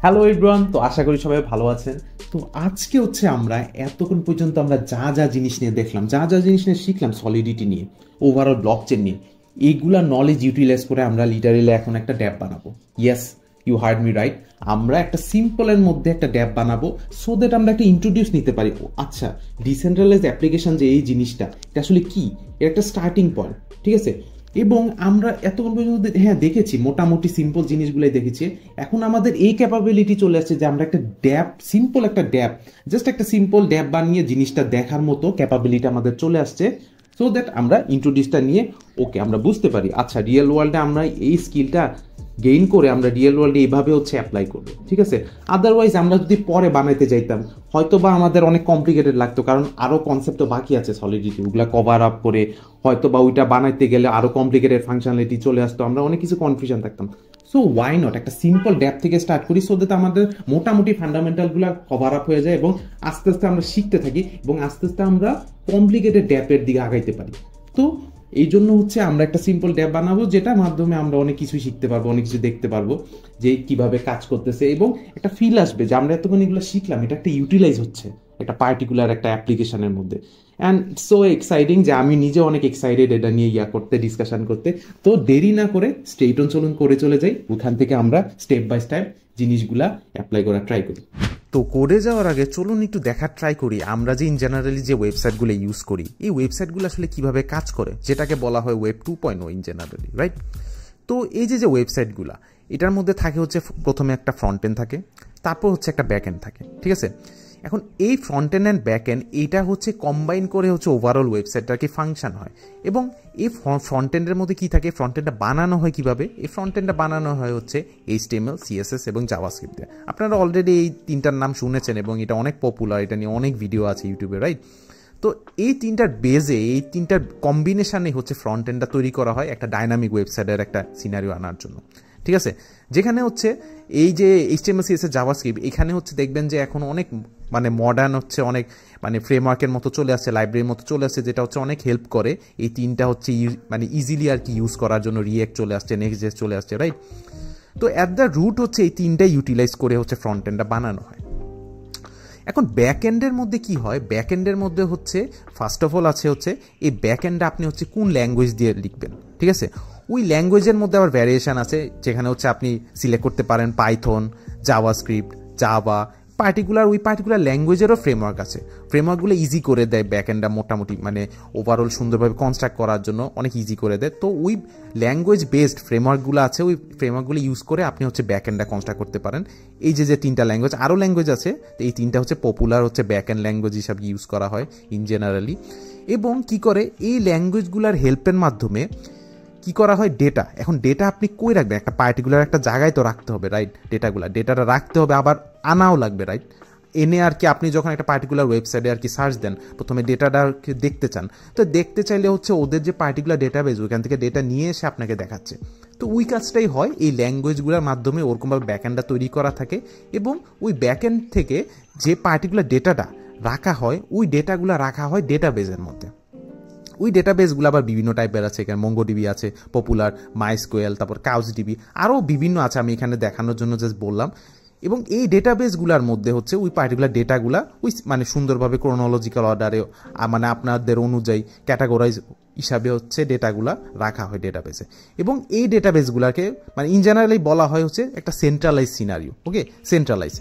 Hello everyone, তো আশা করি সবাই ভালো আছেন। তো আজকে আমরা এতক্ষণ পর্যন্ত আমরা যা যা জিনিস নিয়ে দেখলাম, যা যা জিনিস নিয়ে শিখলাম, সলিডিটি নিয়ে, ওভারঅল ব্লকচেন নিয়ে, এইগুলা নলেজ ইউটিলাইজ করে আমরা লিটারেলি এখন একটা ড্যাপ বানাবো। Yes, you heard me right. আমরা একটা সিম্পলের মধ্যে একটা ড্যাপ বানাবো সো দ্যাট আমরা একটা ইন্ট্রোডিউস নিতে পারি। আচ্ছা, ডিসেন্ট্রালাইজ অ্যাপ্লিকেশন যে এই জিনিসটা, এটা আসলে কি, এর একটা স্টার্টিং পয়েন্ট, ঠিক আছে। এবং আমরা এতক্ষণ পর্যন্ত দেখেছি মোটামুটি সিম্পল জিনিসগুলোই দেখেছি। এখন আমাদের এই ক্যাপাবিলিটি চলে আসছে যে আমরা একটা ড্যাপ, সিম্পল একটা ড্যাপ, জাস্ট একটা সিম্পল ড্যাপ বানিয়ে জিনিসটা দেখার মতো ক্যাপাবিলিটি আমাদের চলে আসছে সো দ্যাট আমরা ইন্ট্রোডিউসটা নিয়ে আমরা বুঝতে পারি আচ্ছা রিয়েল ওয়ার্ল্ডে আমরা এই স্কিলটা গেইন করে আমরা রিয়েল ওয়ার্ল্ডে এইভাবে অ্যাপ্লাই করবো, ঠিক আছে। আদারওয়াইজ আমরা যদি পরে বানাইতে যাইতাম হয়তো বা আমাদের অনেক কমপ্লিকেটেড লাগতো, কারণ আরও কনসেপ্টও বাকি আছে সলিডিটি, ওগুলা কভার আপ করে হয়তো বা ওইটা বানাইতে গেলে আরও কমপ্লিকেটেড ফাংশনালিটি চলে আসতো, আমরা অনেক কিছু কনফিউশন থাকতাম। সো ওয়াই নট একটা সিম্পল ড্যাপ থেকে স্টার্ট করি সো দ্যাট আমাদের মোটামুটি ফান্ডামেন্টালগুলো কভার আপ হয়ে যায় এবং আস্তে আস্তে আমরা শিখতে থাকি এবং আস্তে আস্তে আমরা কমপ্লিকেটেড ড্যাপের দিকে আগাইতে পারি। তো এই জন্য আমরা একটা সিম্পল ড্যাপ বানাবো যেটার মাধ্যমে আমরা অনেক কিছু শিখতে পারবো, অনেক কিছু দেখতে পারবো যে কিভাবে কাজ করতেছে এবং একটা ফিল আসবে যে আমরা এতক্ষণ এগুলো শিখলাম, এটা একটা ইউটিলাইজ হচ্ছে একটা পার্টিকুলার একটা অ্যাপ্লিকেশনের মধ্যে। অ্যান্ড সো এক্সাইটিং যে আমি নিজে অনেক এক্সাইটেড এটা নিয়ে করতে, ডিসকাশন করতে। তো দেরি না করে স্ট্রেইট অন চলুন করে চলে যাই, ওখান থেকে আমরা স্টেপ বাই স্টেপ জিনিসগুলা অ্যাপ্লাই করা ট্রাই করি। তো করে যাওয়ার আগে চলুন একটু দেখার ট্রাই করি আমরা যে ইন জেনারেলি যে ওয়েবসাইটগুলো ইউজ করি, এই ওয়েবসাইটগুলো আসলে কিভাবে কাজ করে, যেটাকে বলা হয় ওয়েব 2.0 ইন জেনারেলি, রাইট। তো এই যে ওয়েবসাইটগুলো, এটার মধ্যে থাকে প্রথমে একটা ফ্রন্ট এন্ড থাকে, তারপর একটা ব্যাক এন্ড থাকে, ঠিক আছে। এখন এই front end and back end এইটা কম্বাইন করে ওভারঅল ওয়েবসাইটটার কি ফাংশন হয়। এবং এই ফ্রন্ট এন্ডের মধ্যে কি থাকে, ফ্রন্ট এন্ডটা বানানো হয় কিভাবে, এই ফ্রন্ট এন্ডটা বানানো হয় HTML, CSS এবং জাভাস্ক্রিপ্ট দিয়ে। আপনারা অলরেডি এই তিনটার নাম শুনেছেন এবং এটা অনেক পপুলার, এটা নিয়ে অনেক ভিডিও আছে ইউটিউবে, রাইট। তো এই তিনটার বেজে, এই তিনটার কম্বিনেশানে ফ্রন্ট এন্ডটা তৈরি করা হয় একটা ডাইনামিক ওয়েবসাইটের একটা সিনারিও আনার জন্য, ঠিক আছে। যেখানে এই যে HTML, CSS, জাভাস্ক্রিপ্ট, এখানে দেখবেন যে এখন অনেক মডার্ন অনেক ফ্রেমওয়ার্কের মতো চলে আসছে, লাইব্রেরির মতো চলে আসছে, যেটা অনেক হেল্প করে এই তিনটা ইজিলি আর কি ইউজ করার জন্য। রিঅ্যাক্ট চলে আসছে, নেক্সট.জেএস চলে আসছে, রাইট। তো অ্যাট দ্য রুট এই তিনটা ইউটিলাইজ করে ফ্রন্ট এন্ডটা বানানো হয়। এখন ব্যাক এন্ডের মধ্যে কি হয়, ব্যাক এন্ডের মধ্যে ফার্স্ট অফ অল আছে এই ব্যাক এন্ডে আপনি কোন ল্যাঙ্গুয়েজ দিয়ে লিখবেন, ঠিক আছে। ওই ল্যাঙ্গুয়েজের মধ্যে আবার ভ্যারিয়েশন আছে, যেখানে আপনি সিলেক্ট করতে পারেন পাইথন, জাভাস্ক্রিপ্ট, জাভা, ওই পার্টিকুলার ল্যাঙ্গুয়েজেরও ফ্রেমওয়ার্ক আছে। ফ্রেমওয়ার্কগুলো ইজি করে দেয় ব্যাক এন্ডটা মোটামুটি ওভারঅল সুন্দরভাবে কনস্ট্রাক্ট করার জন্য অনেক ইজি করে দেয়। তো ওই ল্যাঙ্গুয়েজ বেসড ফ্রেমওয়ার্কগুলো আছে, ওই ফ্রেমওয়ার্কগুলো ইউজ করে আপনি ব্যাক এন্ডটা কনস্ট্রাক্ট করতে পারেন। এই যে তিনটা ল্যাঙ্গুয়েজ, আরও ল্যাঙ্গুয়েজ আছে, তো এই তিনটা পপুলার ব্যাক এন্ড ল্যাঙ্গুয়েজ হিসাবে ইউজ করা হয় ইন জেনারেলি। এবং কি করে এই ল্যাঙ্গুয়েজগুলোর হেল্পের মাধ্যমে কি করা হয়, ডেটা, এখন ডেটা আপনি কই রাখবেন, একটা পার্টিকুলার একটা জায়গায় তো রাখতে হবে, রাইট। ডেটাটা রাখতে হবে, আবার আনাও লাগবে, রাইট। এনে আর কি আপনি যখন একটা পার্টিকুলার ওয়েবসাইটে আর কি সার্চ দেন, প্রথমে ডেটাটা দেখতে চান, তো দেখতে চাইলে ওদের যে পার্টিকুলার ডেটাবেস, ওইখান থেকে ডেটা নিয়ে এসে আপনাকে দেখাচ্ছে। তো ওই কাজটাই হয় এই ল্যাঙ্গুয়েজগুলোর মাধ্যমে, ওরকমভাবে ব্যাকএন্ডটা তৈরি করা থাকে এবং ওই ব্যাকএন্ড থেকে যে পার্টিকুলার ডেটাটা রাখা হয়, ওই ডেটাগুলো রাখা হয় ডেটাবেসের মধ্যে। ওই ডেটাবেসগুলো আবার বিভিন্ন টাইপের আছে, এখানে মঙ্গোডিবি আছে পপুলার, মাইস্কুয়েল, তারপর কাউচডিবি, আরও বিভিন্ন আছে, আমি এখানে দেখানোর জন্য জাস্ট বললাম। এবং এই ডেটাবেসগুলোর মধ্যে ওই পার্টিকুলার ডেটাগুলা ওই সুন্দরভাবে ক্রোনোলজিক্যাল অর্ডারে আপনাদের অনুযায়ী ক্যাটাগরাইজ হিসাবে ডেটাগুলা রাখা হয় ডেটাবেসে। এবং এই ডেটাবেসগুলোকে ইন জেনারেলি বলা হয় একটা সেন্ট্রালাইজ সিনারিও, ওকে, সেন্ট্রালাইজ,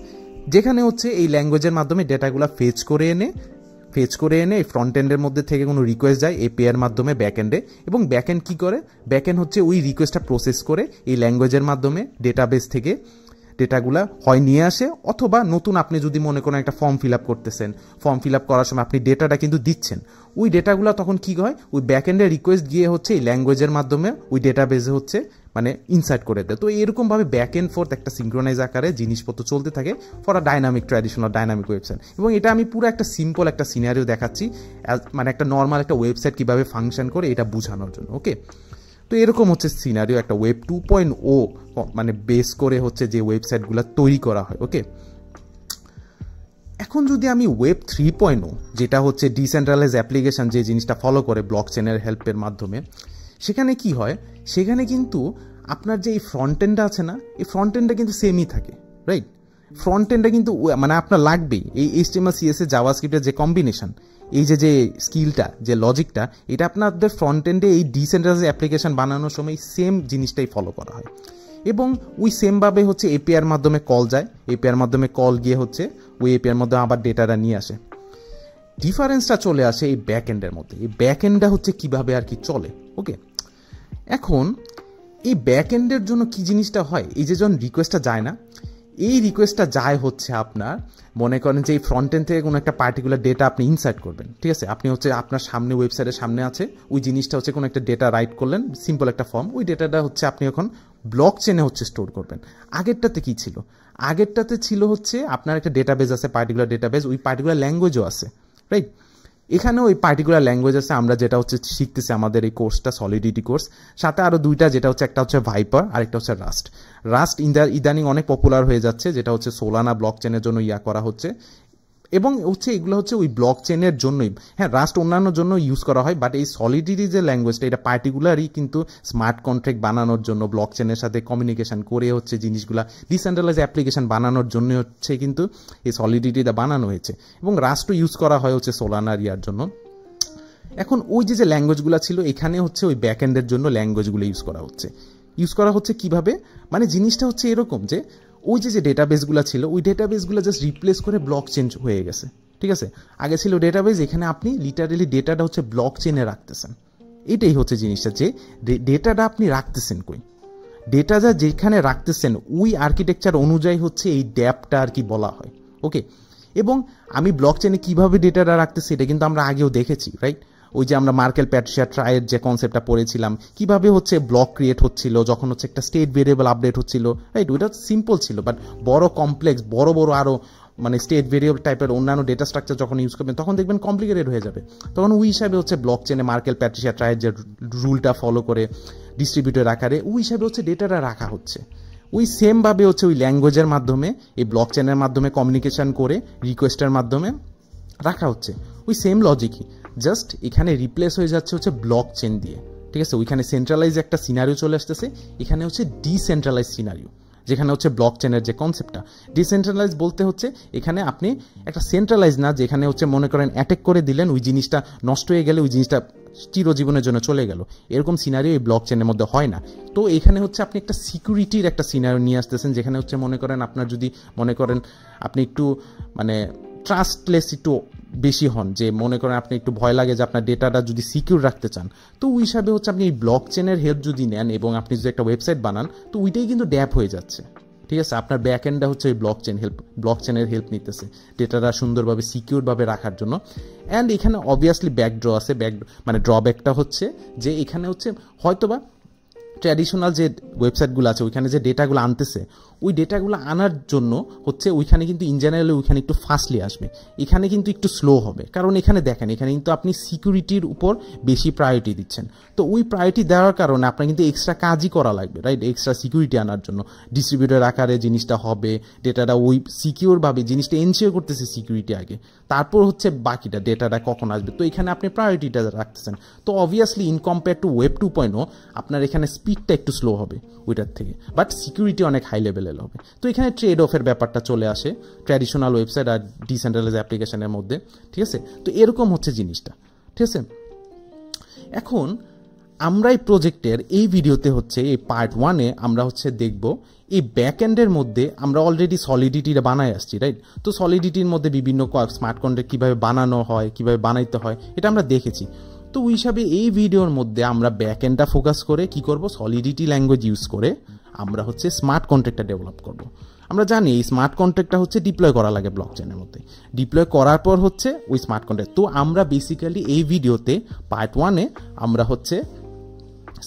যেখানে এই ল্যাঙ্গুয়েজের মাধ্যমে ডেটাগুলা ফেচ করে এনে এই ফ্রন্ট এন্ডের মধ্যে থেকে কোনো রিকোয়েস্ট যায় এপিআই এর মাধ্যমে ব্যাক এন্ডে, এবং ব্যাক এন্ড কী করে, ব্যাক এন্ড ওই রিকোয়েস্টটা প্রসেস করে এই ল্যাঙ্গুয়েজের মাধ্যমে ডেটাবেস থেকে ডেটাগুলা হয় নিয়ে আসে, অথবা নতুন আপনি যদি মনে করেন একটা ফর্ম ফিল আপ করতেছেন, ফর্ম ফিল আপ করার সময় আপনি ডেটাটা কিন্তু দিচ্ছেন, ওই ডেটাগুলা তখন কী হয়, ওই ব্যাক এন্ডের রিকোয়েস্ট গিয়ে এই ল্যাঙ্গুয়েজের মাধ্যমে ওই ডেটাবেসে ইনসার্ট করে দেয়। তো এরকমভাবে ব্যাক এন্ড ফোর্থ একটা সিঙ্ক্রোনাইজ আকারে জিনিসপত্র চলতে থাকে for a dynamic traditional dynamic website. এবং এটা আমি পুরো একটা সিম্পল একটা সিনারিও দেখাচ্ছি, একটা নর্মাল একটা ওয়েবসাইট কীভাবে ফাংশন করে এটা বোঝানোর জন্য, ওকে। তো এরকম সিনারিও একটা ওয়েব 2.0 বেস করে যে ওয়েবসাইটগুলো তৈরি করা হয়, ওকে। এখন যদি আমি ওয়েব 3.0, যেটা ডিসেন্ট্রালাইজ অ্যাপ্লিকেশন, যে জিনিসটা ফলো করে ব্লকচেনের হেল্পের মাধ্যমে, সেখানে কি হয়, সেখানে কিন্তু আপনার যে এই ফ্রন্ট এন্ডটা আছে না, এই ফ্রন্ট এন্ডটা কিন্তু সেমই থাকে, রাইট। ফ্রন্ট এন্ডে কিন্তু মানে আপনার লাগবেই এই HTML CSS জাভাস্ক্রিপ্টের যে কম্বিনেশন, এই যে স্কিলটা, যে লজিকটা, এটা আপনাদের ফ্রন্ট এন্ডে এই ডিসেন্ট্রালাইজড অ্যাপ্লিকেশন বানানোর সময় সেম জিনিসটাই ফলো করা হয় এবং ওই সেমভাবে হচ্ছে এপিআইয়ের মাধ্যমে কল যায়, এপিআইয়ের মাধ্যমে কল গিয়ে হচ্ছে ওই এপিআইয়ের মাধ্যমে আবার ডেটাটা নিয়ে আসে। ডিফারেন্সটা চলে আসে এই ব্যাক এন্ডের মধ্যে। এই ব্যাক এন্ডটা হচ্ছে কিভাবে আর কি চলে। ওকে, এখন এই ব্যাক এন্ডের জন্য কি জিনিসটা হয়, এই যে যখন রিকোয়েস্টটা যায় না, এই রিকোয়েস্টটা যায় হচ্ছে আপনার মনে করেন যে এই ফ্রন্ট এন্ড থেকে কোনো একটা পার্টিকুলার ডেটা আপনি ইনসার্ট করবেন, ঠিক আছে, আপনি হচ্ছে আপনার সামনে ওয়েবসাইটের সামনে আছে, ওই জিনিসটা হচ্ছে কোনো একটা ডেটা রাইট করলেন, সিম্পল একটা ফর্ম, ওই ডেটাটা হচ্ছে আপনি এখন ব্লক চেনে হচ্ছে স্টোর করবেন। আগেরটাতে কি ছিল, আগেরটাতে ছিল হচ্ছে আপনার একটা ডেটাবেজ আছে, পার্টিকুলার ডেটাবেজ, ওই পার্টিকুলার ল্যাঙ্গুয়েজও আছে, রাইট। এখানেও ওই পার্টিকুলার ল্যাঙ্গুয়েজ আছে, আমরা যেটা হচ্ছে শিখতেছি আমাদের এই কোর্সটা সলিডিটি কোর্স, সাথে আরও দুইটা, যেটা হচ্ছে একটা হচ্ছে ভাইপার আর একটা হচ্ছে রাস্ট ইদানিং অনেক পপুলার হয়ে যাচ্ছে, যেটা হচ্ছে সোলানা ব্লক চেনের জন্য করা হচ্ছে এবং হচ্ছে এগুলো হচ্ছে ওই ব্লক চেনের জন্যই। হ্যাঁ, রাস্ট অন্যান্য জন্য ইউজ করা হয়, বাট এই সলিডিটি যে ল্যাঙ্গুয়েজটা, এটা পার্টিকুলারই কিন্তু স্মার্ট কন্ট্রাক্ট বানানোর জন্য, ব্লক চেনের সাথে কমিউনিকেশন করে হচ্ছে জিনিসগুলা ডিসেন্ট্রালাইজ অ্যাপ্লিকেশন বানানোর জন্য হচ্ছে কিন্তু এই সলিডিটিটা বানানো হয়েছে এবং রাস্টও ইউজ করা হয় হচ্ছে সোলানার জন্য। এখন ওই যে ল্যাঙ্গুয়েজগুলো ছিল, এখানে হচ্ছে ওই ব্যাক এন্ডের জন্য ল্যাঙ্গুয়েজগুলো ইউজ করা হচ্ছে কিভাবে, মানে জিনিসটা হচ্ছে এরকম যে ওই যে ডেটাবেসগুলো ছিল, ওই ডেটাবেসগুলো জাস্ট রিপ্লেস করে ব্লক চেঞ্জ হয়ে গেছে, ঠিক আছে। আগে ছিল ডেটাবেস, এখানে আপনি লিটারেলি ডেটাটা হচ্ছে ব্লক চেনে রাখতেছেন। এটাই হচ্ছে জিনিসটা, যে ডেটাটা আপনি রাখতেছেন কই, ডেটাটা যেখানে রাখতেছেন ওই আর্কিটেকচার অনুযায়ী হচ্ছে এই ড্যাপটা আর কি বলা হয়। ওকে, এবং আমি ব্লক চেনে কীভাবে ডেটাটা রাখতেছি এটা কিন্তু আমরা আগেও দেখেছি, রাইট। ওই যে আমরা মার্কেল প্যাট্রিশিয়া ট্রায়ের যে কনসেপ্টটা পড়েছিলাম, কিভাবে হচ্ছে ব্লক ক্রিয়েট হচ্ছিল যখন হচ্ছে একটা স্টেট ভেরিয়েবল আপডেট হচ্ছিল, রাইট। ওইটা সিম্পল ছিল, বাট বড় কমপ্লেক্স, বড় আরও মানে স্টেট ভেরিয়েবল টাইপের অন্যান্য ডেটা স্ট্রাকচার যখন ইউজ করবেন তখন দেখবেন কমপ্লিকেটেড হয়ে যাবে। তখন ওই হিসাবে হচ্ছে ব্লক চেনে মার্কেল প্যাট্রিশিয়া ট্রায়ের যে রুলটা ফলো করে ডিস্ট্রিবিউটেড আকারে ওই হিসাবে হচ্ছে ডেটাটা রাখা হচ্ছে। ওই সেমভাবে হচ্ছে ওই ল্যাঙ্গুয়েজের মাধ্যমে, এই ব্লক চেনের মাধ্যমে কমিউনিকেশন করে রিকোয়েস্টের মাধ্যমে রাখা হচ্ছে। ওই সেম লজিকই, জাস্ট এখানে রিপ্লেস হয়ে যাচ্ছে হচ্ছে ব্লক চেন দিয়ে, ঠিক আছে। ওইখানে সেন্ট্রালাইজ একটা সিনারিও চলে আসতেছে, এখানে হচ্ছে ডিসেন্ট্রালাইজ সিনারিও, যেখানে হচ্ছে ব্লক চেনের যে কনসেপ্টটা। ডিসেন্ট্রালাইজ বলতে হচ্ছে এখানে আপনি একটা সেন্ট্রালাইজ না, যেখানে হচ্ছে মনে করেন অ্যাটাক করে দিলেন, ওই জিনিসটা নষ্ট হয়ে গেলে ওই জিনিসটা চিরজীবনের জন্য চলে গেল, এরকম সিনারিও এই ব্লক চেনের মধ্যে হয় না। তো এখানে হচ্ছে আপনি একটা সিকিউরিটির একটা সিনারিও নিয়ে আসতেছেন, যেখানে হচ্ছে মনে করেন আপনার যদি মনে করেন আপনি একটু মানে ট্রাস্টলেস একটু বেশি হন, যে মনে করেন আপনি একটু ভয় লাগে যে আপনার ডেটাটা যদি সিকিউর রাখতে চান, তো ওই হিসাবে হচ্ছে আপনি এই ব্লক চেনের হেল্প যদি নেন এবং আপনি যদি একটা ওয়েবসাইট বানান, তো ওইটাই কিন্তু ড্যাপ হয়ে যাচ্ছে, ঠিক আছে। আপনার ব্যাক এন্ডটা হচ্ছে ওই ব্লক চেনের হেল্প নিতেছে ডেটাটা সুন্দরভাবে সিকিউরভাবে রাখার জন্য। অ্যান্ড এখানে অবভিয়াসলি ব্যাকড্র আছে, মানে ড্রব্যাকটা হচ্ছে যে এখানে হচ্ছে হয়তোবা ট্র্যাডিশনাল যে ওয়েবসাইটগুলো আছে ওইখানে যে ডেটাগুলো আনতেছে, ওই ডেটাগুলো আনার জন্য হচ্ছে ওইখানে কিন্তু ইন জেনারেলি ওইখানে একটু ফাস্টলি আসবে, এখানে কিন্তু একটু স্লো হবে। কারণ এখানে দেখেন, এখানে কিন্তু আপনি সিকিউরিটির উপর বেশি প্রায়োরিটি দিচ্ছেন, তো ওই প্রায়োরিটি দেওয়ার কারণে আপনার কিন্তু এক্সট্রা কাজই করা লাগবে, রাইট, এক্সট্রা সিকিউরিটি আনার জন্য। ডিস্ট্রিবিউটার আকারে জিনিসটা হবে, ডেটাটা ওই সিকিউরভাবে জিনিসটা এনশিওর করতেছে সিকিউরিটি আগে, তারপর হচ্ছে বাকিটা ডেটাটা কখন আসবে, তো এখানে আপনি প্রায়োরিটিটা রাখতেছেন। তো obviously in compare to web 2.0 আপনার এখানে স্পিডটা একটু স্লো হবে ওইটার থেকে, বাট সিকিউরিটি অনেক হাই লেভেলের হবে। তো এখানে ট্রেড অফের ব্যাপারটা চলে আসে ট্র্যাডিশনাল ওয়েবসাইট আর ডিসেন্ট্রালাইজ অ্যাপ্লিকেশনের মধ্যে, ঠিক আছে। তো এরকম হচ্ছে জিনিসটা, ঠিক আছে। এখন আমরা এই প্রজেক্টের এই ভিডিওতে হচ্ছে এই পার্ট 1-এ আমরা হচ্ছে দেখব এই ব্যাক এন্ডের মধ্যে আমরা অলরেডি সলিডিটিটা বানায় আসছি, রাইট। তো সলিডিটির মধ্যে বিভিন্ন স্মার্ট কন্ট্রাক্ট কীভাবে বানানো হয়, কীভাবে বানাইতে হয়, এটা আমরা দেখেছি। তো ওই হিসাবে এই ভিডিওর মধ্যে আমরা ব্যাক এন্ডটা ফোকাস করে কি করব, সলিডিটি ল্যাঙ্গুয়েজ ইউজ করে আমরা হচ্ছে স্মার্ট কন্ট্রাক্টটা ডেভেলপ করব। আমরা জানি এই স্মার্ট কন্ট্রাক্টটা হচ্ছে ডিপ্লয় করা লাগে ব্লক চেনের মধ্যে, ডিপ্লয় করার পর হচ্ছে ওই স্মার্ট কন্ট্রাক্ট। তো আমরা বেসিক্যালি এই ভিডিওতে পার্ট 1-এ আমরা হচ্ছে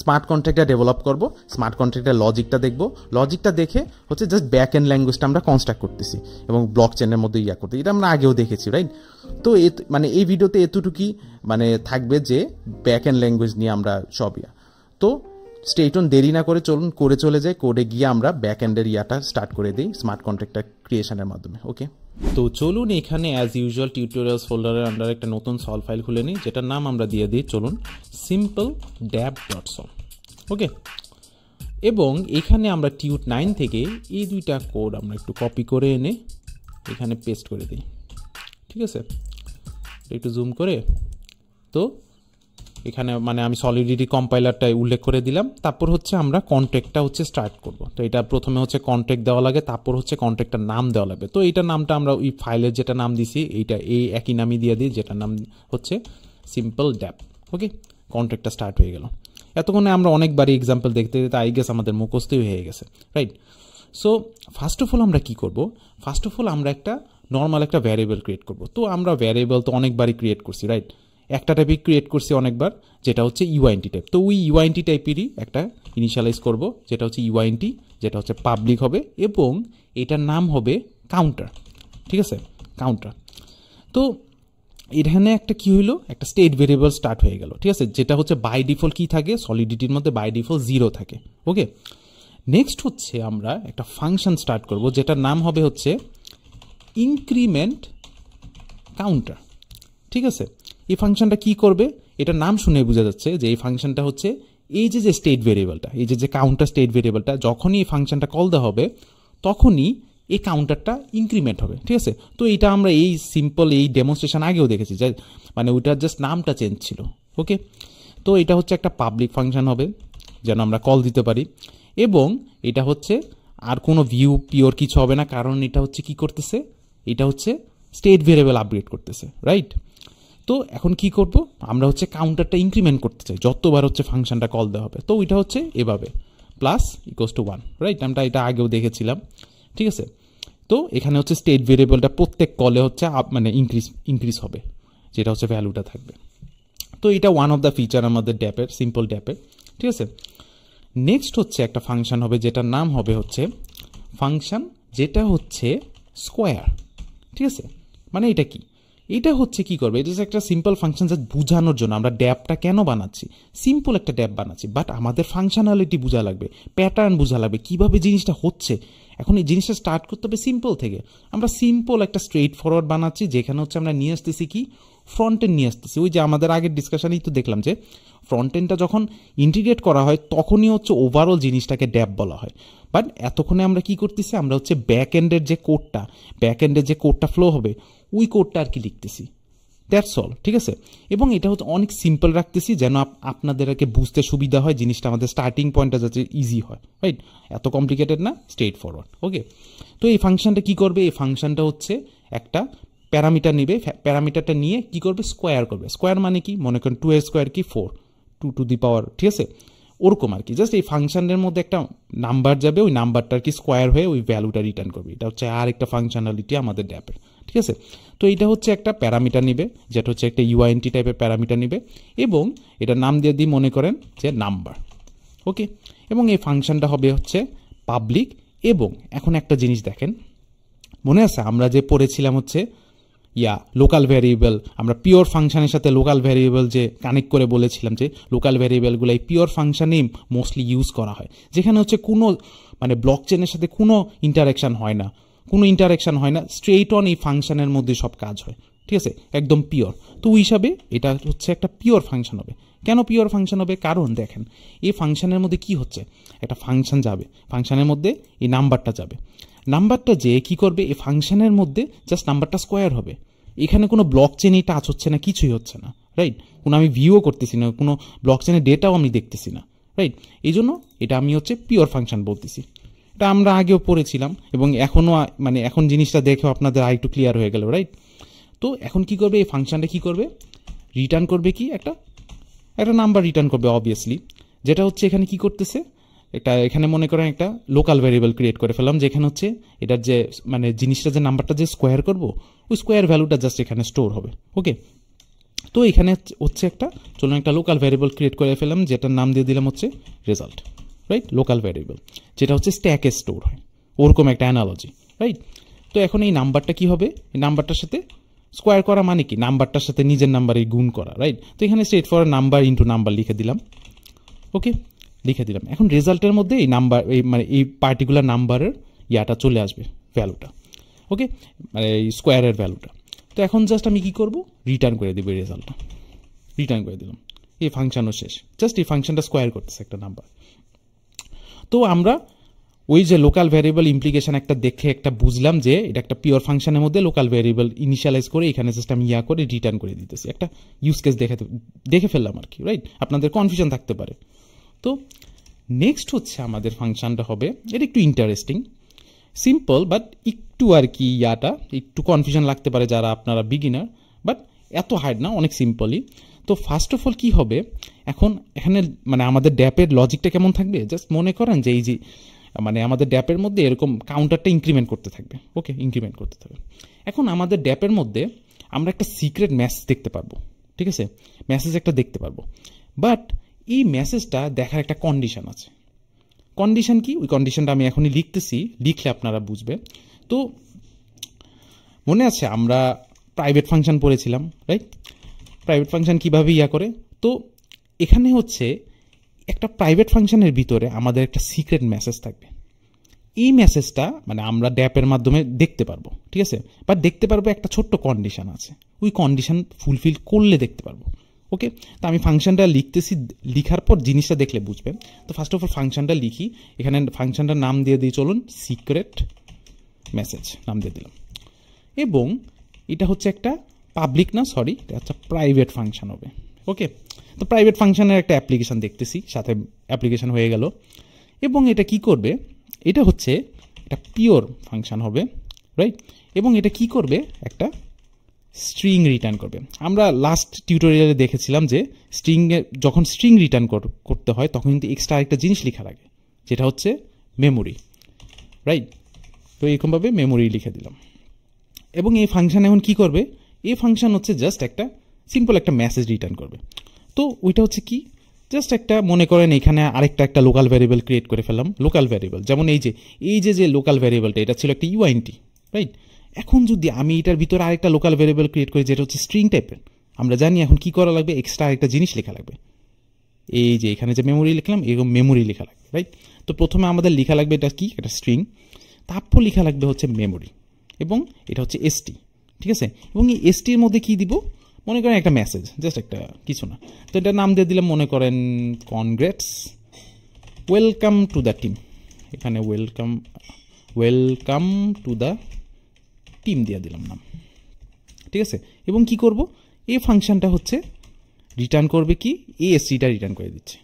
স্মার্ট কন্ট্রাক্টটা ডেভেলপ করব, স্মার্ট কন্ট্রাক্টের লজিকটা দেখব, লজিকটা দেখে হচ্ছে জাস্ট ব্যাক এন্ড ল্যাঙ্গুয়েজটা আমরা কনস্ট্রাক্ট করতেছি এবং ব্লক চেনের মধ্যে করতে, এটা আমরা আগেও দেখেছি, রাইট। তো মানে এই ভিডিওতে এতটুকুই মানে থাকবে যে ব্যাক এন্ড ল্যাঙ্গুয়েজ নিয়ে আমরা সব তো স্টেট অন, দেরি না করে চলুন করে চলে যাই কোডে গিয়ে আমরা ব্যাক এন্ডের স্টার্ট করে দিই স্মার্ট কন্ট্রাক্টটা ক্রিয়েশনের মাধ্যমে। ওকে, তো চলুন এখানে অ্যাজ ইউজুয়াল টিউটোরিয়ালস ফোল্ডারের আন্ডার একটা নতুন সলভ ফাইল খুলে নিই, যেটার নাম আমরা দিয়ে দিই চলুন simple dap.sol। ওকে, এবং এখানে আমরা টিউট 9 থেকে এই দুইটা কোড আমরা একটু কপি করে এনে এখানে পেস্ট করে দিই, ঠিক আছে, একটু জুম করে। তো এখানে মানে আমি সলিডিটি কম্পাইলারটা উল্লেখ করে দিলাম। তারপর হচ্ছে আমরা কন্ট্যাক্টটা হচ্ছে স্টার্ট করব। তো এটা প্রথমে হচ্ছে কন্ট্যাক্ট দেওয়া লাগে, তারপর হচ্ছে কন্ট্যাক্টটার নাম দেওয়া লাগবে। তো এইটার নামটা আমরা ওই ফাইলের যেটা নাম দিছি এইটা এই একই নামই দিয়ে দিই, যেটার নাম হচ্ছে সিম্পল ড্যাপ। ওকে, কন্ট্যাক্টটা স্টার্ট হয়ে গেল। এতক্ষণে আমরা অনেকবারই এক্সাম্পল দেখতে দেখতে আই গেস আমাদের মুখস্থই হয়ে গেছে, right? So first of all আমরা কি করব, ফার্স্ট অফ অল আমরা একটা নর্মাল একটা ভ্যারিয়েবল ক্রিয়েট করব। তো আমরা ভ্যারিয়েবল তো অনেকবারই ক্রিয়েট করছি, রাইট? একটা টাইপই ক্রিয়েট করছি অনেকবার, যেটা হচ্ছে ইউআইএনটি টাইপ। তো ওই ইউআইএনটি টাইপেরই একটা ইনিশিয়ালাইজ করব, যেটা হচ্ছে ইউআইএনটি, যেটা হচ্ছে পাবলিক হবে এবং এটার নাম হবে কাউন্টার, ঠিক আছে, কাউন্টার। তো এখানে একটা কি হইলো, একটা স্টেট ভেরিয়েবল স্টার্ট হয়ে গেল, ঠিক আছে, যেটা হচ্ছে বাই ডিফল্ট কি থাকে, সলিডিটির মধ্যে বাই ডিফল্ট 0 থাকে। ওকে, নেক্সট হচ্ছে আমরা একটা ফাংশন স্টার্ট করব, যেটার নাম হবে হচ্ছে ইনক্রিমেন্ট কাউন্টার, ঠিক আছে। এই ফাংশনটা কি করবে, এটার নাম শুনে বোঝা যাচ্ছে যে এই ফাংশনটা হচ্ছে এই যে স্টেট ভেরিয়েবলটা, এই যে কাউন্টার স্টেট ভেরিয়েবলটা, যখনই এই ফাংশনটা কল দেওয়া হবে তখনই এই কাউন্টারটা ইনক্রিমেন্ট হবে, ঠিক আছে। তো এটা আমরা এই সিম্পল এই ডেমনস্ট্রেশন আগেও দেখেছি, যে মানে ওইটার জাস্ট নামটা চেঞ্জ ছিল। ওকে, তো এটা হচ্ছে একটা পাবলিক ফাংশন হবে, যেন আমরা কল দিতে পারি। এবং এটা হচ্ছে আর কোনো ভিউ পিওর কিছু হবে না, কারণ এটা হচ্ছে কি করতেছে, এটা হচ্ছে স্টেট ভেরিয়েবল আপগ্রেড করতেছে, রাইট? তো এখন কি করব, আমরা হচ্ছে কাউন্টারটা ইনক্রিমেন্ট করতে চাই যতবার হচ্ছে ফাংশনটা কল দেওয়া হবে। তো ওইটা হচ্ছে এভাবে প্লাস ইকুয়ালস টু 1, রাইট? আমরা এটা আগেও দেখেছিলাম, ঠিক আছে। তো এখানে হচ্ছে স্টেট ভেরিয়েবলটা প্রত্যেক কলে হচ্ছে মানে ইনক্রিজ হবে, যেটা হচ্ছে ভ্যালুটা থাকবে। তো এটা ওয়ান অফ দ্য ফিচার আমাদের ড্যাপের, সিম্পল ড্যাপের, ঠিক আছে। নেক্সট হচ্ছে একটা ফাংশন হবে, যেটার নাম হবে হচ্ছে ফাংশন, যেটা হচ্ছে স্কোয়ার, ঠিক আছে। মানে এটা কি, এটা হচ্ছে কি করবে, এটা একটা সিম্পল ফাংশন, যা বোঝানোর জন্য আমরা ড্যাপটা কেন বানাচ্ছি, সিম্পল একটা ড্যাপ বানাচ্ছি, বাট আমাদের ফাংশনালিটি বোঝা লাগবে, প্যাটার্ন বোঝা লাগবে, কিভাবে জিনিসটা হচ্ছে। এখন এই জিনিসটা স্টার্ট করতে হবে সিম্পল থেকে। আমরা সিম্পল একটা স্ট্রেট ফরওয়ার্ড বানাচ্ছি, যেখানে হচ্ছে আমরা নিয়ে আসতেছি কি, ফ্রন্ট এন্ড নিয়ে আসতেছি। ওই যে আমাদের আগের ডিসকাশনেই তো দেখলাম যে ফ্রন্ট এন্ডটা যখন ইন্টিগ্রেট করা হয় তখনই হচ্ছে ওভারঅল জিনিসটাকে ড্যাপ বলা হয়। বাট এতক্ষণে আমরা কি করতেছি, আমরা হচ্ছে ব্যাক এন্ডের যে কোডটা ফ্লো হবে ওই কোডটা আর কি লিখতেছি, দ্যাটস অল, ঠিক আছে। এবং এটা হচ্ছে অনেক সিম্পল রাখতেছি, যেন আপনাদেরকে বুঝতে সুবিধা হয়, জিনিসটা আমাদের স্টার্টিং পয়েন্টটা যাতে ইজি হয়, রাইট? এত কমপ্লিকেটেড না, স্ট্রেট ফরওয়ার্ড। ওকে, তো এই ফাংশনটা কি করবে, এই ফাংশনটা হচ্ছে একটা প্যারামিটার নিবে, প্যারামিটারটা নিয়ে কি করবে, স্কোয়ার করবে। স্কোয়ার মানে কি, মনে করেন 2 এর স্কোয়ার কি 4, 2 টু দি পাওয়ার, ঠিক আছে, ওরকম আর কি। জাস্ট এই ফাংশনের মধ্যে একটা নাম্বার যাবে, ওই নাম্বারটার কি স্কোয়ার হয়ে ওই ভ্যালুটা রিটার্ন করবে। এটা হচ্ছে আর একটা ফাংশনালিটি আমাদের ড্যাপের, ঠিক আছে। তো এইটা হচ্ছে একটা প্যারামিটার নিবে, যেটা হচ্ছে একটা ইউআইএনটি টাইপের প্যারামিটার নিবে, এবং এটা নাম দিয়ে দিই মনে করেন যে নাম্বার। ওকে, এবং এই ফাংশনটা হবে হচ্ছে পাবলিক। এবং এখন একটা জিনিস দেখেন, মনে আছে আমরা যে পড়েছিলাম হচ্ছে লোকাল ভ্যারিয়েবল, আমরা পিওর ফাংশনের সাথে লোকাল ভ্যারিয়েবল যে কানেক্ট করে বলেছিলাম যে লোকাল ভ্যারিয়েবলগুলো এই পিওর ফাংশনেই মোস্টলি ইউজ করা হয়, যেখানে হচ্ছে কোনো মানে ব্লক চেনের সাথে কোনো ইন্টারাকশন হয় না, স্ট্রেইট অন এই ফাংশনের মধ্যে সব কাজ হয়, ঠিক আছে, একদম পিওর। তো ওই হিসাবে এটা হচ্ছে একটা পিওর ফাংশন হবে। কেন পিওর ফাংশন হবে, কারণ দেখেন এই ফাংশনের মধ্যে কি হচ্ছে, একটা ফাংশন যাবে, ফাংশনের মধ্যে এই নাম্বারটা যাবে, নাম্বারটা যে কি করবে, এই ফাংশনের মধ্যে জাস্ট নাম্বারটা স্কোয়ার হবে। এখানে কোনো ব্লক চেনই টাচ হচ্ছে না, কিছুই হচ্ছে না, রাইট? কোনো আমি ভিউও করতেছি না, কোনো ব্লক চেনের ডেটাও আমি দেখতেছি না, রাইট? এই জন্য এটা আমি হচ্ছে পিওর ফাংশন বলতেছি। এটা আমরা আগেও পড়েছিলাম এবং এখনও মানে এখন জিনিসটা দেখেও আপনাদের আরেকটু ক্লিয়ার হয়ে গেল, রাইট? তো এখন কি করবে, এই ফাংশনটা কি করবে, রিটার্ন করবে কি, একটা নাম্বার রিটার্ন করবে অবভিয়াসলি, যেটা হচ্ছে এখানে কি করতেছে, এখানে মনে করেন একটা লোকাল ভ্যারিয়েবল ক্রিয়েট করে ফেললাম, যেখানে হচ্ছে এটার যে মানে জিনিসটা যে নাম্বারটা যে স্কোয়ার করবো ওই স্কোয়ার ভ্যালুটা জাস্ট এখানে স্টোর হবে। ওকে, তো এখানে হচ্ছে চলুন একটা লোকাল ভ্যারিয়েবল ক্রিয়েট করে ফেললাম, যেটার নাম দিয়ে দিলাম হচ্ছে রেজাল্ট, রাইট? লোকাল ভ্যারিয়েবল যেটা হচ্ছে স্ট্যাকে স্টোর হয়, ওরকম একটা অ্যানালজি, রাইট? তো এখন এই নাম্বারটা কি হবে, এই নাম্বারটার সাথে স্কোয়ার করা মানে কি, নাম্বারটার সাথে নিজের নাম্বারে গুণ করা, রাইট? তো এখানে straight forward number into number লিখে দিলাম। ওকে, লিখে দিলাম। এখন রেজাল্টের মধ্যে এই নাম্বার মানে এই পার্টিকুলার নাম্বারের ইয়াটা চলে আসবে, ভ্যালুটা। ওকে, মানে এই স্কোয়ারের ভ্যালুটা। তো এখন জাস্ট আমি কি করব, রিটার্ন করে দেবো এই রেজাল্টটা, রিটার্ন করে দিলাম। এই ফাংশনও শেষ, জাস্ট এই ফাংশনটা স্কোয়ার করতেছে একটা নাম্বার। তো আমরা ওই যে লোকাল ভ্যারিয়েবল ইমপ্লিকেশন একটা দেখে একটা বুঝলাম যে এটা একটা পিওর ফাংশনের মধ্যে লোকাল ভ্যারিয়েবল ইনিশিয়ালাইজ করে এখানে জাস্ট আমি করে রিটার্ন করে দিতেছি, একটা ইউজ কেস দেখে ফেললাম আর কি, রাইট? আপনাদের কনফিউশন থাকতে পারে। তো নেক্সট হচ্ছে আমাদের ফাংশনটা হবে, এটা একটু ইন্টারেস্টিং, সিম্পল বাট একটু আর কি একটু কনফিউশন লাগতে পারে যারা আপনারা বিগিনার, বাট এত হার্ড না, অনেক সিম্পলই। তো ফার্স্ট অফ অল কি হবে, এখন এখানে মানে আমাদের ড্যাপের লজিকটা কেমন থাকবে, জাস্ট মনে করেন যে এই যে মানে আমাদের ড্যাপের মধ্যে এরকম কাউন্টারটা ইনক্রিমেন্ট করতে থাকবে, ওকে, ইনক্রিমেন্ট করতে থাকবে। এখন আমাদের ড্যাপের মধ্যে আমরা একটা সিক্রেট মেসেজ দেখতে পারবো, ঠিক আছে, মেসেজ একটা দেখতে পারবো, বাট এই মেসেজটা দেখার একটা কন্ডিশন আছে। কন্ডিশন কি, ওই কন্ডিশনটা আমি এখনই লিখতেছি, লিখলে আপনারা বুঝবে। তো মনে আছে আমরা প্রাইভেট ফাংশন পড়েছিলাম, রাইট? প্রাইভেট ফাংশন কিভাবে করে, তো এখানে হচ্ছে একটা প্রাইভেট ফাংশনের ভিতরে আমাদের একটা সিক্রেট মেসেজ থাকবে। এই মেসেজটা মানে আমরা ড্যাপের মাধ্যমে দেখতে পারবো, ঠিক আছে, বাট দেখতে পারবো একটা ছোট্ট কন্ডিশন আছে, ওই কন্ডিশন ফুলফিল করলে দেখতে পারবো, ওকে। তো আমি ফাংশনটা লিখতেছি, লিখার পর জিনিসটা দেখলে বুঝবেন। তো ফার্স্ট অফ অল ফাংশনটা লিখি, এখানে ফাংশনটার নাম দিয়ে দিই, চলুন সিক্রেট মেসেজ নাম দিয়ে দিলাম, এবং এটা হচ্ছে একটা পাবলিক না, সরি, এটা হচ্ছে প্রাইভেট ফাংশন হবে, ওকে। তো প্রাইভেট ফাংশনের একটা অ্যাপ্লিকেশন দেখতেছি, সাথে অ্যাপ্লিকেশন হয়ে গেল, এবং এটা কি করবে, এটা হচ্ছে একটা পিওর ফাংশন হবে, রাইট? এবং এটা কি করবে, একটা স্ট্রিং রিটার্ন করবে। আমরা লাস্ট টিউটোরিয়ালে দেখেছিলাম যে যখন স্ট্রিং রিটার্ন করতে হয় তখন কিন্তু এক্সট্রা আরেকটা জিনিস লেখা লাগে, যেটা হচ্ছে মেমোরি, রাইট? তো এরকমভাবে মেমোরি লিখে দিলাম। এবং এই ফাংশন এখন কি করবে, এই ফাংশন হচ্ছে জাস্ট একটা সিম্পল একটা মেসেজ রিটার্ন করবে। তো ওইটা হচ্ছে কি, জাস্ট একটা মনে করেন এখানে আরেকটা একটা লোকাল ভ্যারিয়েবল ক্রিয়েট করে ফেললাম, লোকাল ভ্যারিয়েবল, যেমন এই যে লোকাল ভ্যারিয়েবলটা এটা ছিল একটা ইউআইএনটি, রাইট? এখন যদি আমি এটার ভিতরে আরেকটা লোকাল ভ্যারিয়েবল ক্রিয়েট করি যেটা হচ্ছে স্ট্রিং টাইপের, আমরা জানি এখন কি করা লাগবে, এক্সট্রা আরেকটা জিনিস লেখা লাগবে। এই যে এখানে যে মেমোরি লিখলাম, এরকম মেমোরি লেখা লাগবে, রাইট? তো প্রথমে আমাদের লেখা লাগবে এটা কি, এটা স্ট্রিং, তারপর লেখা লাগবে হচ্ছে মেমোরি, এবং এটা হচ্ছে এসটি, ঠিক আছে। এবং এই এসটির মধ্যে কি দিব, মনে করেন একটা মেসেজ, জাস্ট একটা কিছু না, তো এটা নাম দিয়ে দিলাম মনে করেন congrats, welcome to the team, এখানে ওয়েলকাম টু দ্য টিম দিয়ে দিলাম নাম, ঠিক আছে। এবং কি করব, এই ফাংশনটা হচ্ছে রিটার্ন করবে কি, এই এসটিটা রিটার্ন করে দিচ্ছে,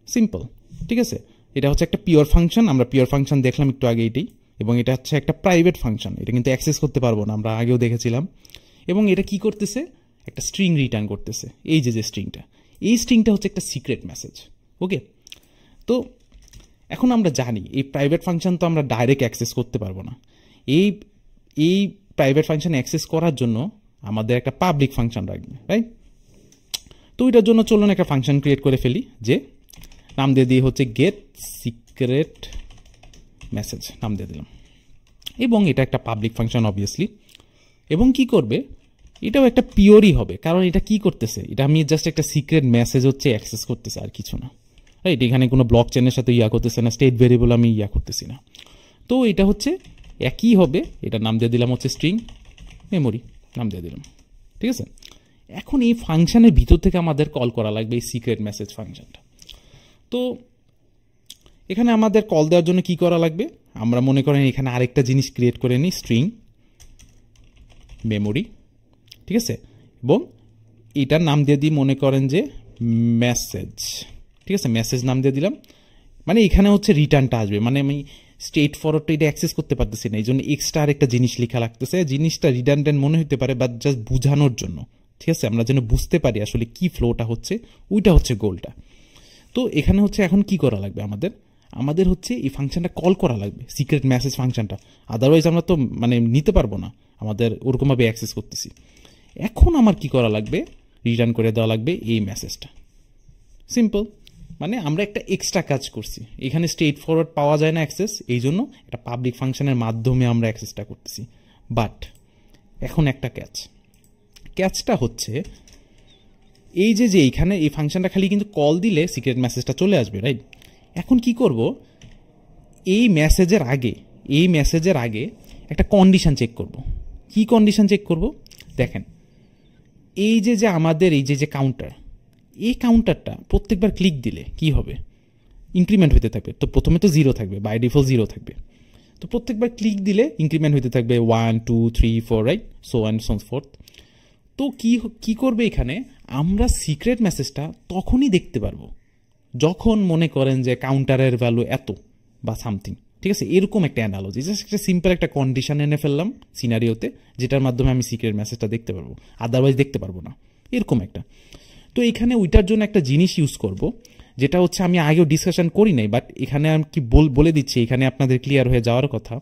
সিম্পল, ঠিক আছে। এটা হচ্ছে একটা পিওর ফাংশন, আমরা পিওর ফাংশন দেখলাম একটু আগে এটাই, এবং এটা হচ্ছে একটা প্রাইভেট ফাংশন, এটা কিন্তু অ্যাক্সেস করতে পারবো না, আমরা আগেও দেখেছিলাম। এবং এটা কি করতেছে, একটা স্ট্রিং রিটার্ন করতেছে, এই যে স্ট্রিংটা, এই স্ট্রিংটা হচ্ছে একটা সিক্রেট মেসেজ, ওকে। তো এখন আমরা জানি এই প্রাইভেট ফাংশন তো আমরা ডাইরেক্ট অ্যাক্সেস করতে পারবো না, এই প্রাইভেট ফাংশন অ্যাক্সেস করার জন্য আমাদের একটা পাবলিক ফাংশন রাখবে, রাইট? তো এটার জন্য চলুন একটা ফাংশন ক্রিয়েট করে ফেলি, যে নাম দিয়ে দিয়ে হচ্ছে গেট সিক্রেট মেসেজ নাম দিয়ে দিলাম, এবং এটা একটা পাবলিক ফাংশন অবভিয়াসলি। এবং কি করবে, এটাও একটা পিওরই হবে, কারণ এটা কি করতেছে, এটা আমি জাস্ট একটা সিক্রেট মেসেজ হচ্ছে অ্যাক্সেস করতেছে, আর কিছু না, রাইট? এখানে কোনো ব্লক চেনের সাথে করতেছে না, স্টেট ভেরিয়েবল আমি করতেছি না। তো এটা হচ্ছে একই হবে, এটা নাম দিয়ে দিলাম হচ্ছে স্ট্রিং মেমোরি নাম দিয়ে দিলাম, ঠিক আছে। এখন এই ফাংশনের ভিতর থেকে আমাদের কল করা লাগবে এই সিক্রেট মেসেজ ফাংশনটা। তো এখানে আমাদের কল দেওয়ার জন্য কি করা লাগবে, আমরা মনে করেন এখানে আরেকটা জিনিস ক্রিয়েট করে নিই, স্ট্রিং মেমোরি, ঠিক আছে। এবং এটার নাম দিয়ে দিই মনে করেন যে মেসেজ, ঠিক আছে, মেসেজ নাম দিয়ে দিলাম। মানে এখানে হচ্ছে রিটার্নটা আসবে, মানে আমি স্ট্রেট ফরওয়ার্ডটা এটা অ্যাক্সেস করতে পারতেছি না, এই জন্য এক্সট্রা আরেকটা জিনিস লেখা লাগতেছে, জিনিসটা রিডান্ডেন্ট মনে হতে পারে, বাট জাস্ট বোঝানোর জন্য, ঠিক আছে, আমরা যেন বুঝতে পারি আসলে কি ফ্লোটা হচ্ছে, ওইটা হচ্ছে গোলটা। তো এখানে হচ্ছে এখন কি করা লাগবে, আমাদের হচ্ছে এই ফাংশনটা কল করা লাগবে, সিক্রেট মেসেজ ফাংশনটা, আদারওয়াইজ আমরা তো মানে নিতে পারবো না, আমাদের ওরকমভাবে অ্যাক্সেস করতেছি। এখন আমার কি করা লাগবে, রিটার্ন করে দেওয়া লাগবে এই মেসেজটা, সিম্পল। মানে আমরা একটা এক্সট্রা কাজ করছি, এখানে স্ট্রেট ফরওয়ার্ড পাওয়া যায় না অ্যাক্সেস, এই জন্য একটা পাবলিক ফাংশনের মাধ্যমে আমরা অ্যাক্সেসটা করতেছি। বাট এখন একটা ক্যাচটা হচ্ছে এই যে এইখানে এই ফাংশনটা খালি কিন্তু কল দিলে সিক্রেট মেসেজটা চলে আসবে, রাইট? এখন কি করব, এই মেসেজের আগে একটা কন্ডিশন চেক করব। কি কন্ডিশন চেক করব, দেখেন এই যে আমাদের এই যে কাউন্টার, এই কাউন্টারটা প্রত্যেকবার ক্লিক দিলে কি হবে, ইনক্রিমেন্ট হইতে থাকবে। তো প্রথমে তো 0 থাকবে, বাই ডিফল্ট 0 থাকবে। তো প্রত্যেকবার ক্লিক দিলে ইনক্রিমেন্ট হইতে থাকবে 1 2 3 4, right, so and so fourth. তো কি করবে এখানে, আমরা সিক্রেট মেসেজটা তখনই দেখতে পারবো যখন মনে করেন যে কাউন্টারের ভ্যালু এত বা সামথিং, ঠিক আছে, এরকম একটা অ্যানালজি, জাস্ট একটা সিম্পল একটা কন্ডিশন এনে ফেললাম সিনারিওতে, যেটার মাধ্যমে আমি সিক্রেট মেসেজটা দেখতে পারবো, আদারওয়াইজ দেখতে পারবো না, এরকম একটা। তো এখানে ওইটার জন্য একটা জিনিস ইউজ করব, যেটা হচ্ছে আমি আগেও ডিসকাশন করি নাই, বাট এখানে আমি কি বলে দিচ্ছি, এখানে আপনাদের ক্লিয়ার হয়ে যাওয়ার কথা।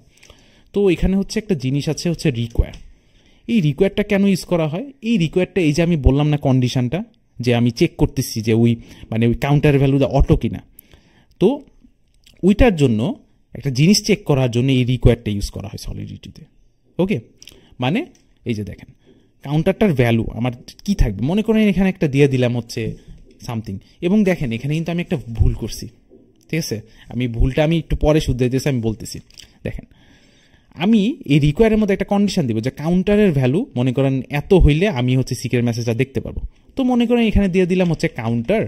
তো এখানে হচ্ছে একটা জিনিস আছে হচ্ছে রিকোয়ার। এই রিকোয়ারটা কেন ইউজ করা হয়? এই রিকোয়ারটা, এই যে আমি বললাম না কন্ডিশনটা, যে আমি চেক করতেছি যে ওই কাউন্টার ভ্যালুটা অটো কিনা, তো ওইটার জন্য একটা জিনিস চেক করার জন্য এই রিকোয়ারটা ইউজ করা হয় সলিডিটিতে। ওকে, মানে এই যে দেখেন কাউন্টারটার ভ্যালু আমার কি থাকবে, মনে করেন এখানে একটা দিয়ে দিলাম হচ্ছে সামথিং, এবং দেখেন এখানে কিন্তু আমি একটা ভুল করছি, ঠিক আছে, ভুলটা আমি একটু পরে শুধরাইতেছি, আমি বলতেছি। দেখেন আমি এই রিকোয়ারের মধ্যে একটা কন্ডিশন দিব যে কাউন্টারের ভ্যালু মনে করেন এত হইলে আমি হচ্ছে সিক্রেট মেসেজটা দেখতে পারবো। তো মনে করেন এখানে দিয়ে দিলাম হচ্ছে কাউন্টার,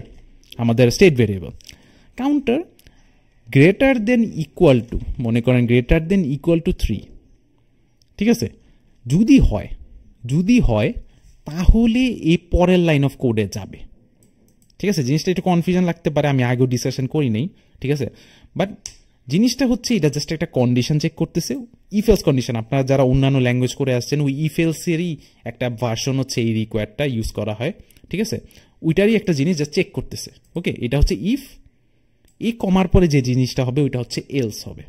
আমাদের state variable, counter greater than equal to, মনে করেন গ্রেটার দেন ইকুয়াল টু 3, ঠিক আছে। যদি হয় তাহলে এই পরের লাইন অফ কোডে যাবে, ঠিক আছে। জিনিসটা একটু কনফিউশন লাগতে পারে, আমি আগেও ডিসকাশন করি নেই, ঠিক আছে, বাট জিনিসটা হচ্ছে এটা জাস্ট একটা কন্ডিশন চেক করতেছে, ইফেলস কন্ডিশন। আপনারা যারা অন্যান্য ল্যাঙ্গুয়েজ করে আসছেন, ওই ইফেলসেরই একটা ভার্সন হচ্ছে এই রিকোয়ারটা ইউজ করা হয়, ঠিক আছে, ওইটারই একটা জিনিস যা চেক করতেছে। ওকে, এটা হচ্ছে ইফ, এই কমার পরে যে জিনিসটা হবে ওইটা হচ্ছে এলস হবে।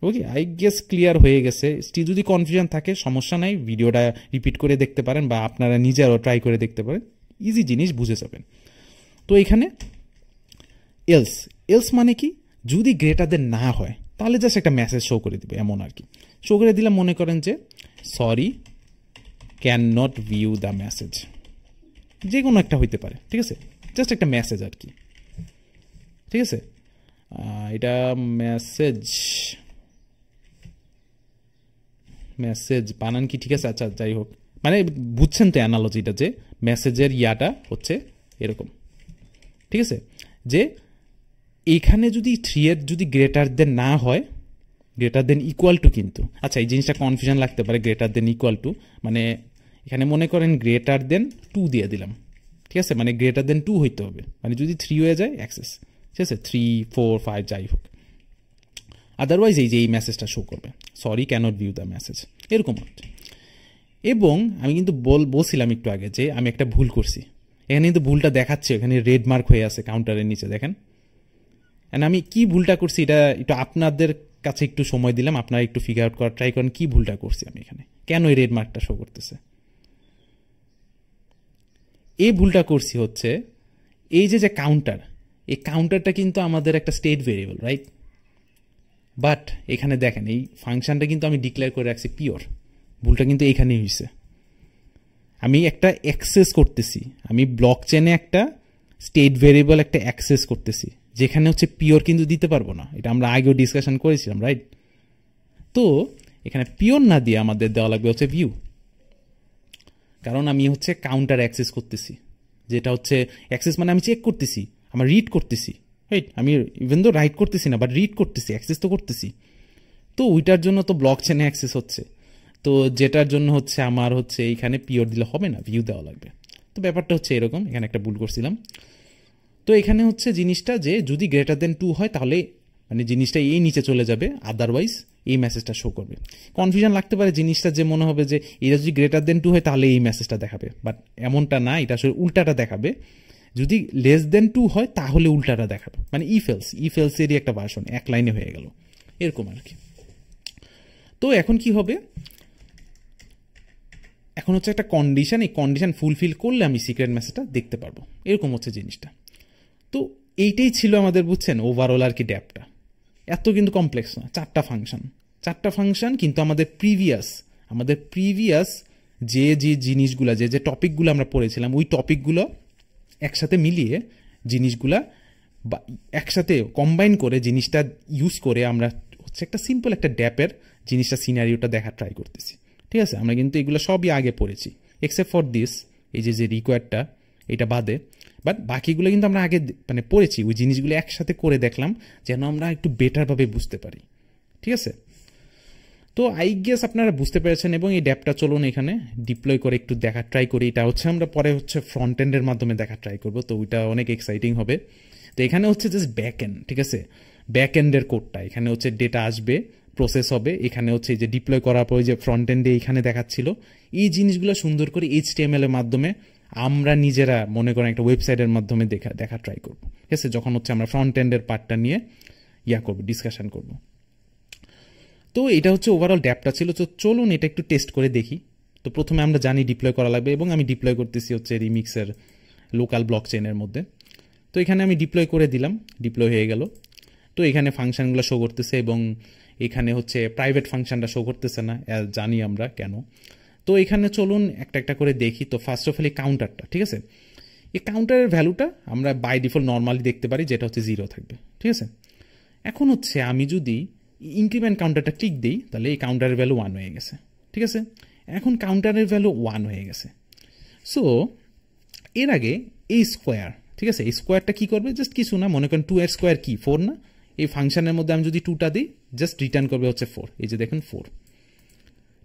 ওকে, আই গেস ক্লিয়ার হয়ে গেছে। যদি কনফিউশন থাকে সমস্যা নাই, ভিডিওটা রিপিট করে দেখতে পারেন বা আপনারা নিজেরাও ট্রাই করে দেখতে পারেন, ইজি জিনিস বুঝে যাবেন। তো এখানে এলস মানে কি, যদি গ্রেটার দেন না হয় তাহলে জাস্ট একটা মেসেজ শো করে দিবে, এমন আর কি। শো করে দিলাম মনে করেন যে sorry can not view the message, যে কোনো একটা হইতে পারে, ঠিক আছে, জাস্ট একটা মেসেজ আর কি, ঠিক আছে। এটা মেসেজ বানান কি ঠিক আছে, আচ্ছা যাই হোক, মানে বুঝছেন তো অ্যানালজিটা, যে মেসেজের ইয়াটা হচ্ছে এরকম, ঠিক আছে, যে এখানে যদি 3 এর যদি গ্রেটার দেন না হয়, গ্রেটার দেন ইকুয়াল টু, কিন্তু আচ্ছা এই জিনিসটা কনফিউশন লাগতে পারে, গ্রেটার দেন ইকুয়াল টু মানে এখানে মনে করেন গ্রেটার দেন 2 দিয়ে দিলাম, ঠিক আছে, মানে গ্রেটার দেন 2 হইতে হবে, মানে যদি 3 হয়ে যায় অ্যাক্সেস, ঠিক আছে, 3 4 5 যাই হোক, আদারওয়াইজ এই যে এই মেসেজটা শো করবে, sorry cannot view the message, এরকম হচ্ছে। এবং আমি কিন্তু বলছিলাম একটু আগে যে আমি একটা ভুল করছি, এখানে কিন্তু ভুলটা দেখাচ্ছে, এখানে রেড মার্ক হয়ে আছে কাউন্টারের নিচে, দেখেন। এন্ড আমি কি ভুলটা করছি এটা একটু আপনাদের কাছে একটু সময় দিলাম, আপনারা একটু ফিগার আউট করার ট্রাই করেন কি ভুলটা করছি আমি এখানে, কেন এই রেড মার্কটা শো করতেছে। এই ভুলটা করছি হচ্ছে এই যে কাউন্টার, এই কাউন্টারটা কিন্তু আমাদের একটা স্টেট ভেরিয়েবল, রাইট, বাট এখানে দেখেন এই ফাংশনটা কিন্তু আমি ডিক্লেয়ার করে রাখছি পিওর, ভুলটা কিন্তু এখানেই হয়েছে। আমি একটা অ্যাক্সেস করতেছি, আমি ব্লক চেনে একটা স্টেট ভেরিয়েবল একটা অ্যাক্সেস করতেছি, যেখানে হচ্ছে পিওর কিন্তু দিতে পারবো না, এটা আমরা আগেও ডিসকাশন করেছিলাম, রাইট। তো এখানে পিওর না দিয়ে আমাদের দেওয়া লাগবে হচ্ছে ভিউ, কারণ আমি হচ্ছে কাউন্টার অ্যাক্সেস করতেছি, যেটা হচ্ছে অ্যাক্সেস মানে আমি চেক করতেছি, আমার রিড করতেছি, রাইট, আমি ইভেন তো রাইট করতেছি না, বাট রিড করতেছি, অ্যাক্সেস তো করতেছি। তো ওইটার জন্য তো ব্লক চেনে অ্যাক্সেস হচ্ছে, তো যেটার জন্য হচ্ছে আমার হচ্ছে এইখানে পিওর দিলে হবে না, ভিউ দেওয়া লাগবে। তো ব্যাপারটা হচ্ছে এরকম, এখানে একটা ভুল করছিলাম। তো এখানে হচ্ছে জিনিসটা যে যদি গ্রেটার দেন 2 হয় তাহলে মানে জিনিসটা এই নিচে চলে যাবে, আদারওয়াইজ এই মেসেজটা শো করবে। কনফিউশন লাগতে পারে জিনিসটা, যে মনে হবে যে এটা যদি গ্রেটার দেন 2 হয় তাহলে এই মেসেজটা দেখাবে, বাট এমনটা না, এটা আসলে উল্টাটা দেখাবে। যদি লেস দেন 2 হয় তাহলে উল্টাটা দেখাবে, মানে ইফেলসেরই একটা ভার্সন, এক লাইনে হয়ে গেল এরকম আর কি। তো এখন কি হবে, এখন হচ্ছে একটা কন্ডিশন, এই কন্ডিশন ফুলফিল করলে আমি সিক্রেট মেসেজটা দেখতে পারবো, এরকম হচ্ছে জিনিসটা। তো এইটাই ছিল আমাদের, বুঝছেন, ওভারঅল আর কি ড্যাপটা, এত কিন্তু কমপ্লেক্স না, 4টা ফাংশন, কিন্তু আমাদের প্রিভিয়াস যে জিনিসগুলো, যে টপিকগুলো আমরা পড়েছিলাম, ওই টপিকগুলো একসাথে মিলিয়ে জিনিসগুলা বা একসাথে কম্বাইন করে জিনিসটা ইউজ করে আমরা হচ্ছে একটা সিম্পল একটা ড্যাপের জিনিসটা সিনারিওটা দেখার ট্রাই করতেছি, ঠিক আছে। আমরা কিন্তু এগুলো সবই আগে পড়েছি, এক্সেপ্ট ফর দিস, এই যে রিকোয়ারটা এটা বাদে বাট বাকিগুলো কিন্তু আমরা আগে মানে পড়েছি, ওই জিনিসগুলো একসাথে করে দেখলাম যেন আমরা একটু বেটারভাবে বুঝতে পারি, ঠিক আছে? তো আই গেস আপনারা বুঝতে পেরেছেন, এবং এই ড্যাপটা চলুন এখানে ডিপ্লয় করে একটু দেখার ট্রাই করি। এটা হচ্ছে আমরা পরে হচ্ছে ফ্রন্ট এন্ডের মাধ্যমে দেখার ট্রাই করবো, তো ওইটা অনেক এক্সাইটিং হবে। তো এখানে হচ্ছে জাস্ট ব্যাক এন্ড, ঠিক আছে? ব্যাক এন্ডের কোডটা এখানে হচ্ছে ডেটা আসবে, প্রসেস হবে, এখানে হচ্ছে যে ডিপ্লয় করার পরে যে ফ্রন্ট এন্ডে এখানে দেখাচ্ছিল এই জিনিসগুলো সুন্দর করে HTML এর মাধ্যমে আমরা নিজেরা মনে করেন একটা ওয়েবসাইটের মাধ্যমে দেখা ট্রাই করবো, ঠিক আছে? যখন হচ্ছে আমরা ফ্রন্ট এন্ডের পার্টটা নিয়ে করবো, ডিসকাশন করবো। তো এটা হচ্ছে ওভারঅল ড্যাপটা ছিল। তো চলুন এটা একটু টেস্ট করে দেখি। তো প্রথমে আমরা জানি ডিপ্লয় করা লাগবে, এবং আমি ডিপ্লয় করতেছি হচ্ছে রিমিক্সের লোকাল ব্লক চেনের মধ্যে। তো এখানে আমি ডিপ্লয় করে দিলাম, ডিপ্লয় হয়ে গেল। তো এখানে ফাংশনগুলো শো করতেছে, এবং এখানে হচ্ছে প্রাইভেট ফাংশনটা শো করতেছে না, জানি আমরা কেন। তো এখানে চলুন একটা একটা করে দেখি। তো ফার্স্ট অফ অল এই কাউন্টারটা, ঠিক আছে? এই কাউন্টারের ভ্যালুটা আমরা বাই ডিফল্ট নর্মালি দেখতে পারি, যেটা হচ্ছে 0 থাকবে, ঠিক আছে? এখন হচ্ছে আমি যদি ইনক্রিমেন্ট কাউন্টারটা ক্লিক দিই, তাহলে এই কাউন্টারের ভ্যালু 1 হয়ে গেছে, ঠিক আছে? এখন কাউন্টারের ভ্যালু 1 হয়ে গেছে। সো এর আগে এই স্কোয়ার, ঠিক আছে? এই স্কোয়ারটা কি করবে? জাস্ট কিছু না, মনে করেন 2 এর স্কোয়ার কি 4 না? এই ফাংশনের মধ্যে আমি যদি 2টা দিই, জাস্ট রিটার্ন করবে হচ্ছে 4। এই যে দেখেন 4,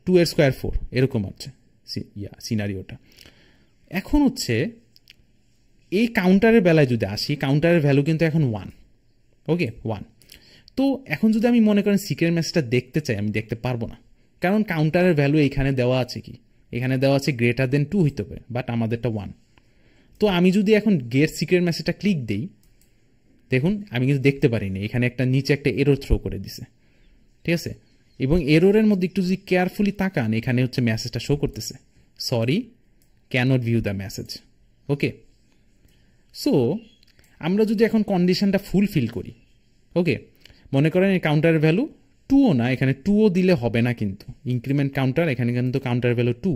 2 এর স্কোয়ার 4, এরকম হচ্ছে সিনারিওটা। এখন হচ্ছে এই কাউন্টারের বেলায় যদি আসি, কাউন্টারের ভ্যালু কিন্তু এখন 1, ওকে 1। তো এখন যদি আমি মনে করেন সিক্রেট মেসেজটা দেখতে চাই, আমি দেখতে পারবো না, কারণ কাউন্টারের ভ্যালু এখানে দেওয়া আছে কি, এখানে দেওয়া আছে গ্রেটার দেন 2 হইতে হবে, বাট আমাদেরটা 1। তো আমি যদি এখন গেট সিক্রেট মেসেজটা ক্লিক দিই, দেখুন আমি কিন্তু দেখতে পারিনি, এখানে একটা নিচে একটা এরর থ্রো করে দিছে, ঠিক আছে? এবং এররের মধ্যে একটু যদি কেয়ারফুলি তাকান, এখানে হচ্ছে মেসেজটা শো করতেছে, sorry cannot view the message, okay? So আমরা যদি এখন কন্ডিশনটা ফুলফিল করি, ওকে, মনে করেন এই কাউন্টারের ভ্যালু 2ও না, এখানে 2ও দিলে হবে না, কিন্তু ইনক্রিমেন্ট কাউন্টার, এখানে কিন্তু কাউন্টার ভ্যালু 2,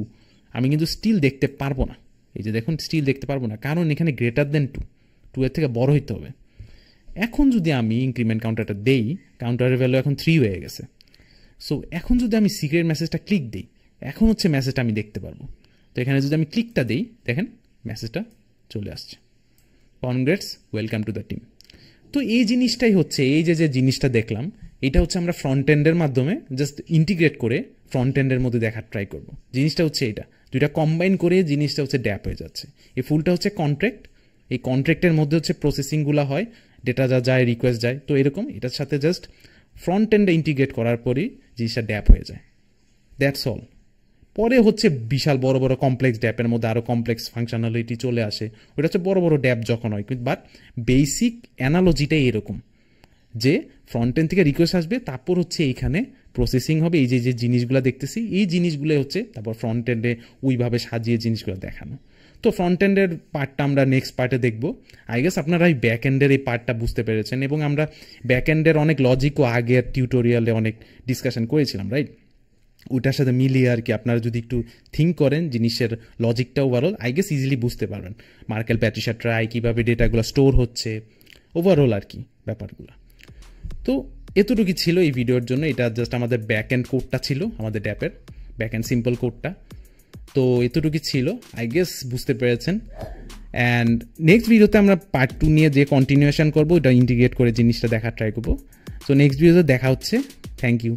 আমি কিন্তু স্টিল দেখতে পারবো না। এই যে দেখুন স্টিল দেখতে পারবো না, কারণ এখানে গ্রেটার দেন 2 এর থেকে বড় হইতে হবে। এখন যদি আমি ইনক্রিমেন্ট কাউন্টারটা দেই, কাউন্টারের ভ্যালু এখন 3 হয়ে গেছে। সো এখন যদি আমি সিক্রেট মেসেজটা ক্লিক দিই, এখন হচ্ছে মেসেজটা আমি দেখতে পারবো। তো এখানে যদি আমি ক্লিকটা দিই, দেখেন মেসেজটা চলে আসছে, congrats, welcome to the team. তো এই জিনিসটাই হচ্ছে, এই যে জিনিসটা দেখলাম, এটা হচ্ছে আমরা ফ্রন্ট এন্ডের মাধ্যমে জাস্ট ইন্টিগ্রেট করে ফ্রন্ট এন্ডের মধ্যে দেখার ট্রাই করব। জিনিসটা হচ্ছে এটা, দুইটা কম্বাইন করে জিনিসটা হচ্ছে ড্যাপ হয়ে যাচ্ছে। এই ফুলটা হচ্ছে কন্ট্রাক্ট, এই কন্ট্রাক্টের মধ্যে হচ্ছে প্রসেসিংগুলো হয়, ডেটা যা যায়, রিকোয়েস্ট যায়, তো এরকম এটার সাথে জাস্ট ফ্রন্ট এন্ডে ইন্টিগ্রেট করার পরই জিনিসটা ড্যাপ হয়ে যায়, দ্যাটস অল। পরে হচ্ছে বিশাল বড় বড় কমপ্লেক্স ড্যাপের মধ্যে আরও কমপ্লেক্স ফাংশনালিটি চলে আসে, ওটা হচ্ছে বড় বড় ড্যাপ যখন হয়। বাট বেসিক অ্যানালজিটাই এরকম, যে ফ্রন্ট এন্ড থেকে রিকোয়েস্ট আসবে, তারপর হচ্ছে এইখানে প্রসেসিং হবে, এই যে জিনিসগুলো দেখতেছি এই জিনিসগুলো হচ্ছে তারপর ফ্রন্ট এন্ডে ওইভাবে সাজিয়ে জিনিসগুলো দেখানো। তো ফ্রন্ট এন্ডের পার্টটা আমরা নেক্সট পার্টে দেখবো। আই গেস আপনারা এই ব্যাক এন্ডের এই পার্টটা বুঝতে পেরেছেন, এবং আমরা ব্যাক এন্ডের অনেক লজিকও আগের টিউটোরিয়ালে অনেক ডিসকাশন করেছিলাম, রাইট? ওইটার সাথে মিলিয়ে আর কি আপনারা যদি একটু থিঙ্ক করেন জিনিসের লজিকটা ওভারঅল, আই গেস ইজিলি বুঝতে পারবেন। মার্কেল প্যাট্রিশা ট্রাই, কীভাবে ডেটাগুলো স্টোর হচ্ছে, ওভারঅল আর কি ব্যাপারগুলো। তো এতটুকু ছিল এই ভিডিওর জন্য। এটা জাস্ট আমাদের ব্যাক এন্ড কোডটা ছিল, আমাদের ড্যাপের ব্যাক এন্ড সিম্পল কোডটা। তো এতটুকু ছিল, আই গেস বুঝতে পেরেছেন। অ্যান্ড নেক্সট ভিডিওতে আমরা পার্ট 2 নিয়ে যে কন্টিনিউশন করবো, ওটা ইন্টিগ্রেট করে জিনিসটা দেখার ট্রাই করবো। সো নেক্সট ভিডিওতে দেখা হচ্ছে, থ্যাংক ইউ।